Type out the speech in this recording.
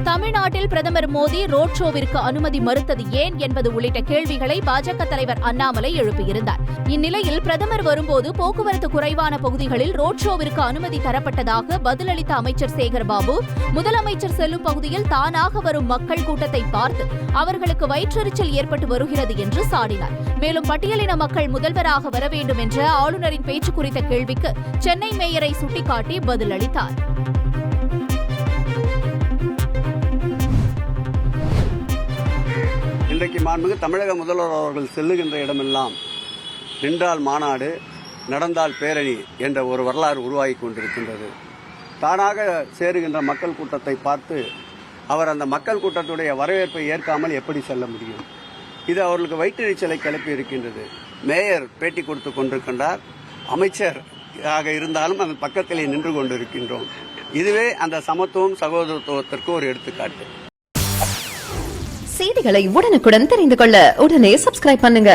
தமிழ்நாட்டில் பிரதமர் மோடி ரோட் ஷோவிற்கு அனுமதி மறுத்தது ஏன் என்பது உள்ளிட்ட கேள்விகளை பாஜக தலைவர் அண்ணாமலை எழுப்பியிருந்தார். இந்நிலையில் பிரதமர் வரும்போது போக்குவரத்து குறைவான பகுதிகளில் ரோட் ஷோவிற்கு அனுமதி தரப்பட்டதாக பதிலளித்த அமைச்சர் சேகர்பாபு, முதலமைச்சர் செல்லும் பகுதியில் தானாக வரும் மக்கள் கூட்டத்தை பார்த்து அவர்களுக்கு வயிற்றெரிச்சல் ஏற்பட்டு வருகிறது என்று சாடினார். மேலும் பட்டியலின மக்கள் முதல்வராக வர வேண்டும் என்ற ஆளுநரின் பேச்சு குறித்த கேள்விக்கு சென்னை மேயரை சுட்டிக்காட்டி பதிலளித்தார். இன்றைக்கு மாண்புமிகு தமிழக முதல்வர் அவர்கள் செல்லுகின்ற இடமெல்லாம் நின்றால் மாநாடு, நடந்தால் பேரணி என்ற ஒரு வரலாறு உருவாகி கொண்டிருக்கின்றது. தானாக சேருகின்ற மக்கள் கூட்டத்தை பார்த்து அவர் அந்த மக்கள் கூட்டத்துடைய வரவேற்பை ஏற்காமல் எப்படி செல்ல முடியும்? இது அவர்களுக்கு வயிற்றெரிச்சலை கிளப்பி இருக்கின்றது. மேயர் பேட்டி கொடுத்து கொண்டிருக்கின்றார். அமைச்சர் இருந்தாலும் அந்த பக்கத்திலே நின்று கொண்டிருக்கின்றோம். இதுவே அந்த சமத்துவம், சகோதரத்துவத்திற்கு ஒரு எடுத்துக்காட்டு. செய்திகளை உடனுக்குடன் தெரிந்து கொள்ள உடனே சப்ஸ்கிரைப் பண்ணுங்க.